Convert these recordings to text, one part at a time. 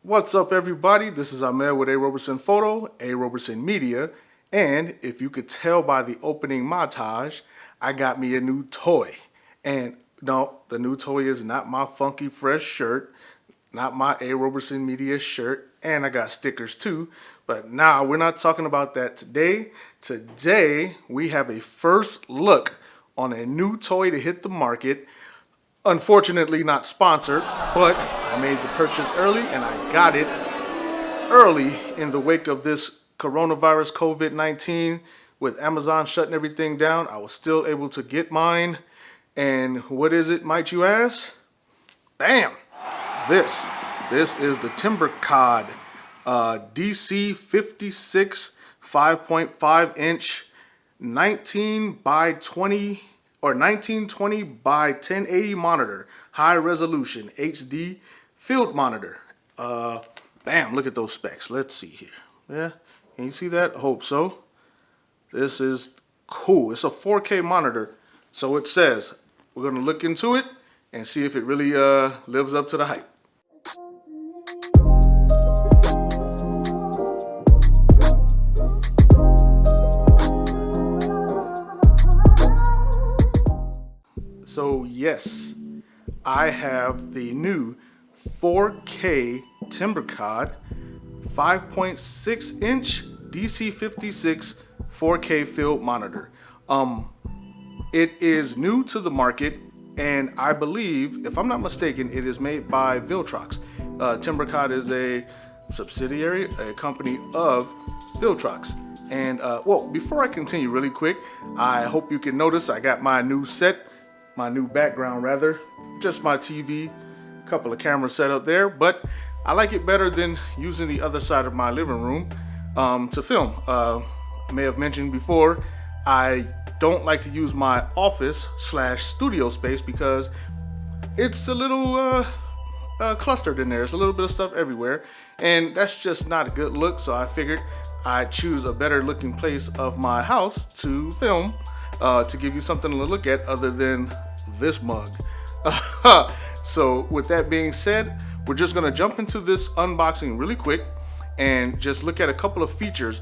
What's up, everybody? This is Ahmed with A. Roberson Photo, A. Roberson Media, and if you could tell by the opening montage, I got me a new toy. And no, the new toy is not my funky fresh shirt, not my A. Roberson Media shirt, and I got stickers too. But nah, we're not talking about that today. Today, we have a first look on a new toy to hit the market. Unfortunately not sponsored, but I made the purchase early and I got it early in the wake of this coronavirus COVID-19 with Amazon shutting everything down. I was still able to get mine. And what is it, might you ask? Bam! This is the TimbreCod DC-56 5.5 inch 19 by 20 or 1920 by 1080 monitor, high resolution HD field monitor. Bam, look at those specs. Let's see here. Yeah, can you see that? I hope so. This is cool. It's a 4K monitor, so it says. We're gonna look into it and see if it really lives up to the hype. So yes, I have the new 4K TimbreCod 5.6 inch DC-56 4K field monitor. It is new to the market, and I believe, if I'm not mistaken, it is made by Viltrox. TimbreCod is a subsidiary, a company of Viltrox. And well, before I continue really quick, I hope you can notice I got my new set. My new background rather, just my TV, a couple of cameras set up there, but I like it better than using the other side of my living room to film. I may have mentioned before, I don't like to use my office / studio space because it's a little clustered in there. It's a little bit of stuff everywhere, and that's just not a good look, so I figured I'd choose a better looking place of my house to film to give you something to look at other than this mug. So with that being said, we're just gonna jump into this unboxing really quick and just look at a couple of features.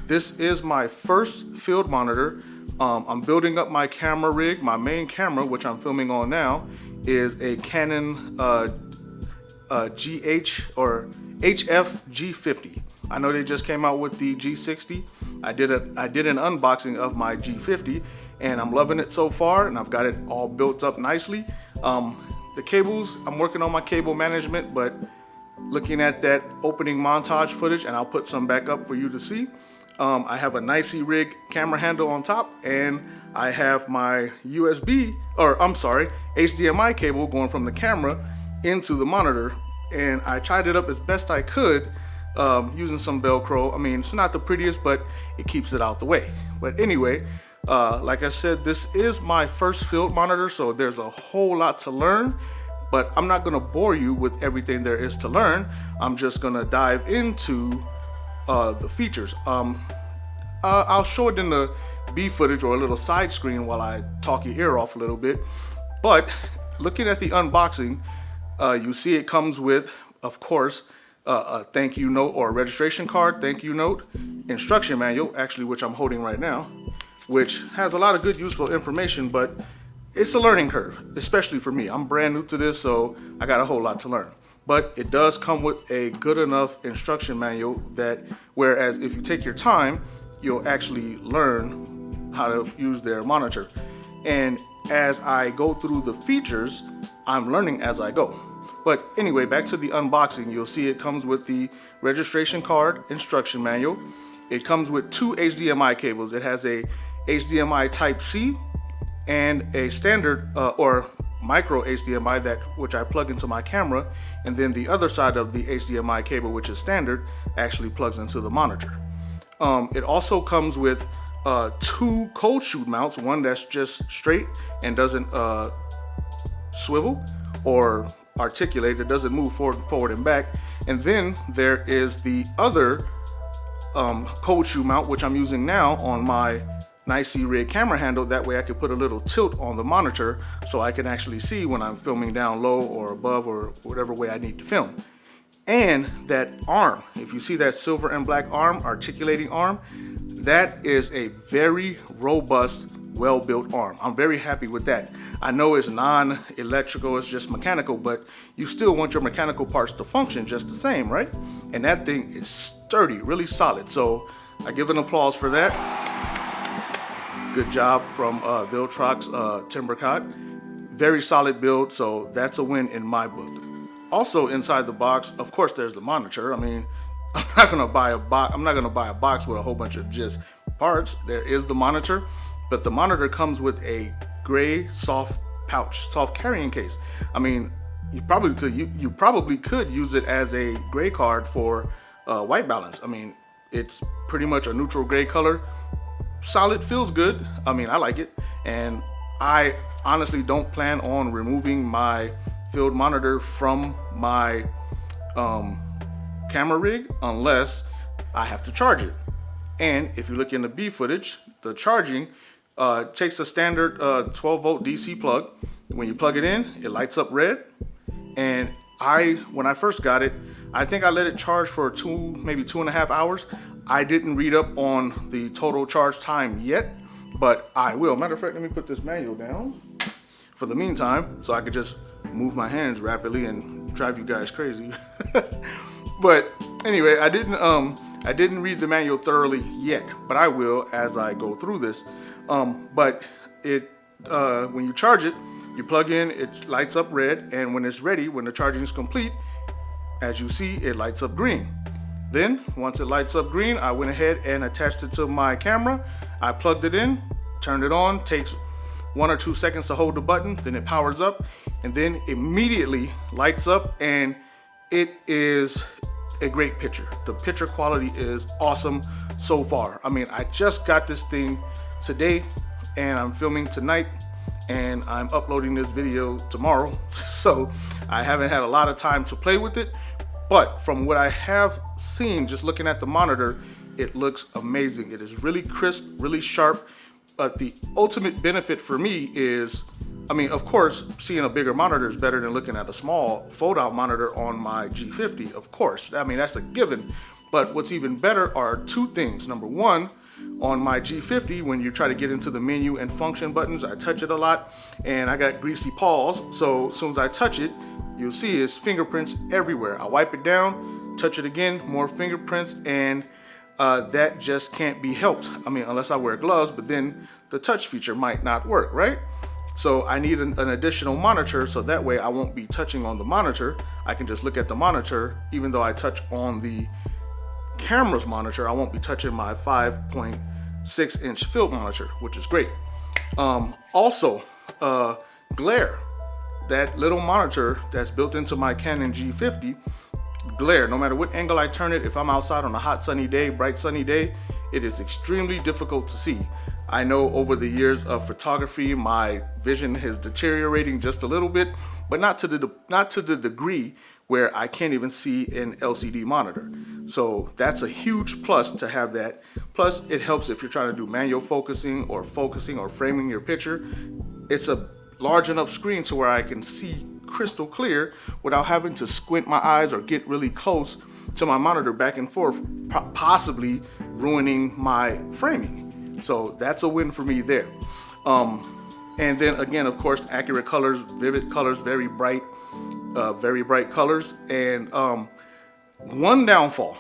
This is my first field monitor. I'm building up my camera rig. My main camera, which I'm filming on now, is a Canon GH or HF G50. I know they just came out with the G60. I did an unboxing of my G50 and I'm loving it so far, and I've got it all built up nicely. The cables, I'm working on my cable management, but looking at that opening montage footage, and I'll put some back up for you to see. I have a nicely rigged camera handle on top, and I have my HDMI cable going from the camera into the monitor, and I tried it up as best I could using some Velcro. I mean, it's not the prettiest, but it keeps it out the way. But anyway, like I said, this is my first field monitor, so there's a whole lot to learn, but I'm not gonna bore you with everything there is to learn. I'm just gonna dive into the features. I'll show it in the B footage or a little side screen while I talk your ear off a little bit. But looking at the unboxing, you see it comes with, of course, a thank you note or a registration card, thank you note, instruction manual, actually, which I'm holding right now, which has a lot of good useful information, but it's a learning curve, especially for me. I'm brand new to this, so I got a whole lot to learn. But it does come with a good enough instruction manual that, whereas if you take your time, you'll actually learn how to use their monitor. And as I go through the features, I'm learning as I go. But anyway, back to the unboxing, you'll see it comes with the registration card, instruction manual. It comes with two HDMI cables. It has a HDMI Type-C and a standard or micro HDMI, which I plug into my camera, and then the other side of the HDMI cable, which is standard, actually plugs into the monitor. It also comes with two cold shoe mounts, one that's just straight and doesn't swivel or articulate, it doesn't move forward and back, and then there is the other cold shoe mount, which I'm using now on my nicely rigged camera handle. That way I can put a little tilt on the monitor so I can actually see when I'm filming down low or above or whatever way I need to film. And that arm, if you see that silver and black arm, articulating arm, that is a very robust, well-built arm. I'm very happy with that. I know it's non-electrical, it's just mechanical, but you still want your mechanical parts to function just the same, right? And that thing is sturdy, really solid. So I give an applause for that. Good job from Viltrox TimbreCod. Very solid build, so that's a win in my book. Also inside the box, of course, there's the monitor. I mean, I'm not gonna buy a box with a whole bunch of just parts. There is the monitor, but the monitor comes with a gray soft pouch, soft carrying case. I mean, you probably could use it as a gray card for white balance. I mean, it's pretty much a neutral gray color. Solid, feels good. I mean, I like it, and I honestly don't plan on removing my field monitor from my camera rig unless I have to charge it. And if you look in the B footage, the charging takes a standard 12 volt DC plug. When you plug it in, it lights up red. And when I first got it, I think I let it charge for maybe 2.5 hours. I didn't read up on the total charge time yet, but I will. Matter of fact, let me put this manual down for the meantime, so I could just move my hands rapidly and drive you guys crazy. But anyway, I didn't read the manual thoroughly yet, but I will as I go through this. But when you charge it, you plug in, it lights up red, and when it's ready, when the charging is complete, as you see, it lights up green. Then, once it lights up green, I went ahead and attached it to my camera. I plugged it in, turned it on, takes 1 or 2 seconds to hold the button, then it powers up, and then immediately lights up, and it is a great picture. The picture quality is awesome so far. I mean, I just got this thing today, and I'm filming tonight, and I'm uploading this video tomorrow, so I haven't had a lot of time to play with it. But from what I have seen, just looking at the monitor, it looks amazing. It is really crisp, really sharp. But the ultimate benefit for me is, I mean, of course, seeing a bigger monitor is better than looking at a small fold-out monitor on my G50, of course. I mean, that's a given. But what's even better are 2 things. Number one, on my G50, when you try to get into the menu and function buttons, I touch it a lot, and I got greasy paws. So as soon as I touch it, you'll see it's fingerprints everywhere. I wipe it down, touch it again, more fingerprints, and that just can't be helped. I mean, unless I wear gloves, but then the touch feature might not work, right? So I need an additional monitor, so that way I won't be touching on the monitor. I can just look at the monitor. Even though I touch on the camera's monitor, I won't be touching my 5.6 inch field monitor, which is great. Also, glare. That little monitor that's built into my Canon G50, glare, no matter what angle I turn it, if I'm outside on a hot sunny day, bright sunny day, it is extremely difficult to see. I know over the years of photography, my vision is deteriorating just a little bit, but not to the degree where I can't even see an LCD monitor. So that's a huge plus to have that. Plus, it helps if you're trying to do manual focusing or framing your picture. It's a large enough screen to where I can see crystal clear without having to squint my eyes or get really close to my monitor back and forth, possibly ruining my framing. So that's a win for me there. And then again, of course, accurate colors, vivid colors, very bright colors. And one downfall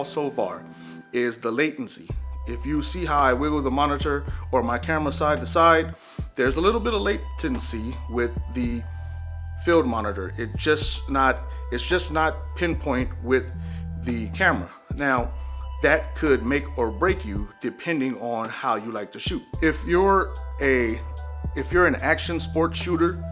so far is the latency. If you see how I wiggle the monitor or my camera side to side, there's a little bit of latency with the field monitor. It's just not pinpoint with the camera. Now, that could make or break you depending on how you like to shoot. If you're an action sports shooter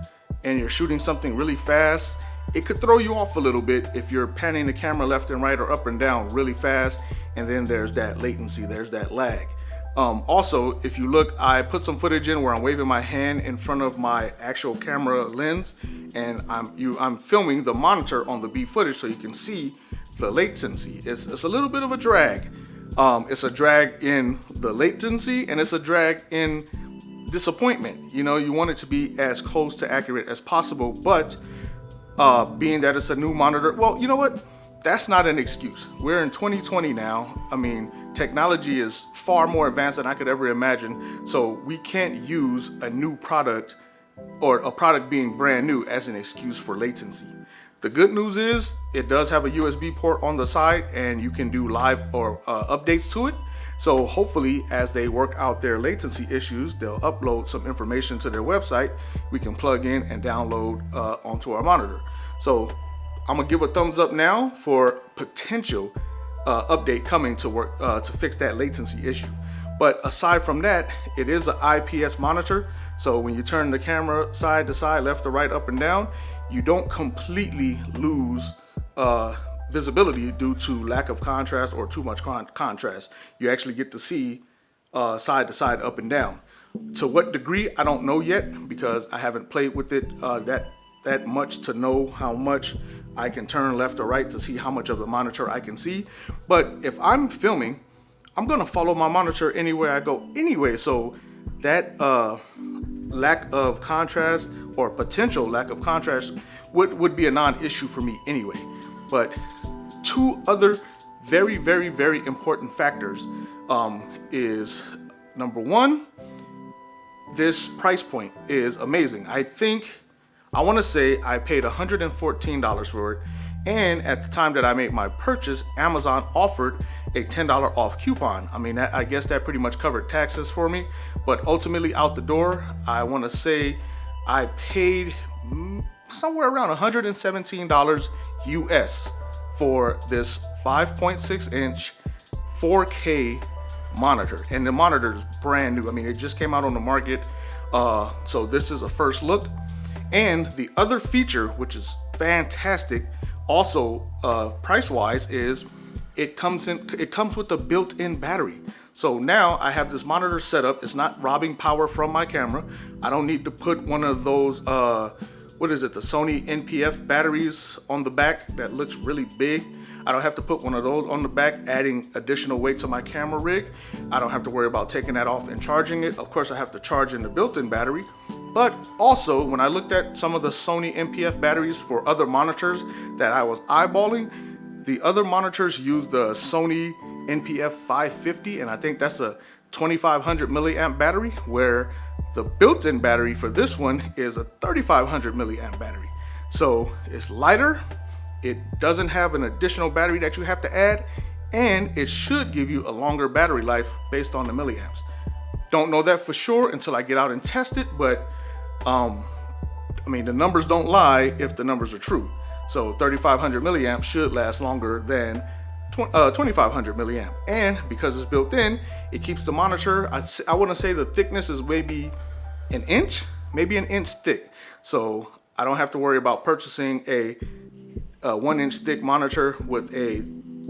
and you're shooting something really fast, it could throw you off a little bit if you're panning the camera left and right or up and down really fast, and then there's that latency, there's that lag. Also, if you look, I put some footage in where I'm waving my hand in front of my actual camera lens, and I'm filming the monitor on the B footage so you can see the latency. It's a little bit of a drag. It's a drag in the latency, and it's a drag in disappointment. You know, you want it to be as close to accurate as possible, but being that it's a new monitor. Well, you know what? That's not an excuse. We're in 2020 now. I mean, technology is far more advanced than I could ever imagine. So we can't use a new product or a product being brand new as an excuse for latency. The good news is it does have a USB port on the side and you can do live or updates to it. So hopefully as they work out their latency issues, they'll upload some information to their website. We can plug in and download onto our monitor. So I'm gonna give a thumbs up now for potential update coming to work to fix that latency issue. But aside from that, it is an IPS monitor. So when you turn the camera side to side, left to right, up and down, you don't completely lose visibility due to lack of contrast or too much contrast. You actually get to see side to side, up and down. To what degree, I don't know yet because I haven't played with it that much to know how much I can turn left or right to see how much of the monitor I can see. But if I'm filming, I'm gonna follow my monitor anywhere I go anyway. So that lack of contrast or potential lack of contrast would be a non-issue for me anyway. But two other very, very, very important factors is number one, this price point is amazing. I want to say I paid $114 for it. And at the time that I made my purchase, Amazon offered a $10 off coupon. I mean, I guess that pretty much covered taxes for me. But ultimately out the door, I want to say I paid somewhere around $117 US for this 5.6 inch 4K monitor. And the monitor is brand new. I mean, it just came out on the market. So this is a first look. And the other feature, which is fantastic, also price-wise, is it comes with a built-in battery. So now I have this monitor set up. It's not robbing power from my camera. I don't need to put one of those what is it, the Sony NPF batteries on the back that looks really big. I don't have to put one of those on the back, adding additional weight to my camera rig. I don't have to worry about taking that off and charging it. Of course, I have to charge in the built-in battery. But also, when I looked at some of the Sony NPF batteries for other monitors that I was eyeballing, the other monitors use the Sony NPF 550, and I think that's a 2500 milliamp battery, where the built-in battery for this one is a 3500 milliamp battery. So it's lighter, it doesn't have an additional battery that you have to add, and it should give you a longer battery life based on the milliamps. Don't know that for sure until I get out and test it, but I mean, the numbers don't lie if the numbers are true. So 3500 milliamps should last longer than 2500 milliamp. And because it's built in, it keeps the monitor, I want to say the thickness is maybe an inch thick. So I don't have to worry about purchasing a 1 inch thick monitor with a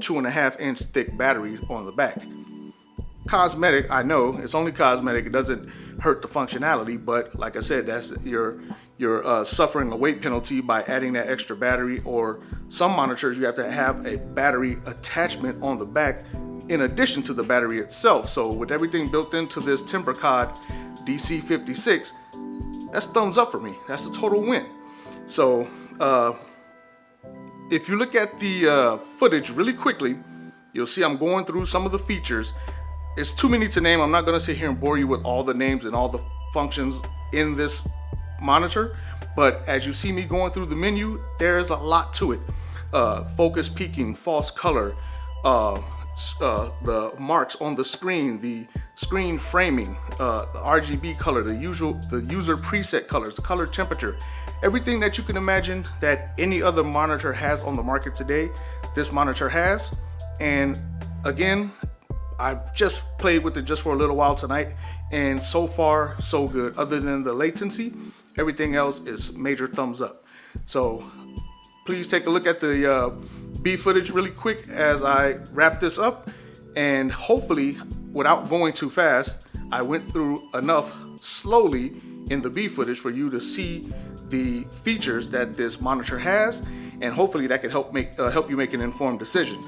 2.5 inch thick battery on the back. Cosmetic, I know it's only cosmetic. It doesn't hurt the functionality, but like I said, that's you're suffering a weight penalty by adding that extra battery. Or some monitors, you have to have a battery attachment on the back in addition to the battery itself. So with everything built into this TimbreCod DC-56, that's thumbs up for me. That's a total win. So if you look at the footage really quickly, you'll see I'm going through some of the features. It's too many to name. I'm not going to sit here and bore you with all the names and all the functions in this monitor, but as you see me going through the menu, there's a lot to it. Focus peaking, false color, the marks on the screen, the screen framing, the RGB color, the user preset colors, the color temperature, everything that you can imagine that any other monitor has on the market today, this monitor has. And again, I just played with it just for a little while tonight, and so far so good. Other than the latency, everything else is major thumbs up. So please take a look at the B footage really quick as I wrap this up, and hopefully without going too fast, I went through enough slowly in the B footage for you to see the features that this monitor has, and hopefully that can help you make an informed decision.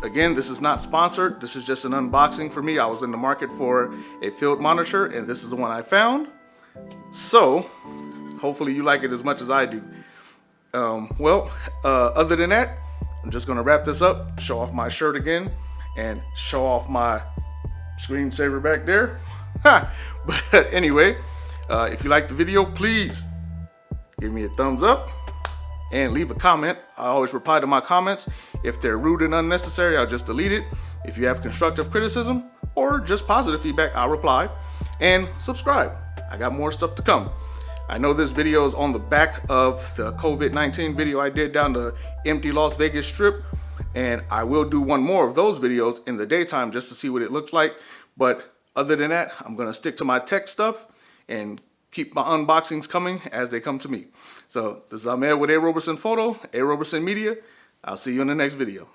Again, this is not sponsored. This is just an unboxing for me. I was in the market for a field monitor, and this is the one I found. So hopefully you like it as much as I do. Other than that, I'm just gonna wrap this up, show off my shirt again, and show off my screensaver back there. But anyway, if you liked the video, please give me a thumbs up and leave a comment. I always reply to my comments. If they're rude and unnecessary, I'll just delete it. If you have constructive criticism or just positive feedback, I'll reply. And subscribe. I got more stuff to come. I know this video is on the back of the COVID-19 video I did down the empty Las Vegas Strip, and I will do one more of those videos in the daytime just to see what it looks like. But other than that, I'm gonna stick to my tech stuff and keep my unboxings coming as they come to me. So this is Ahmed with A. Roberson Photo, A. Roberson Media. I'll see you in the next video.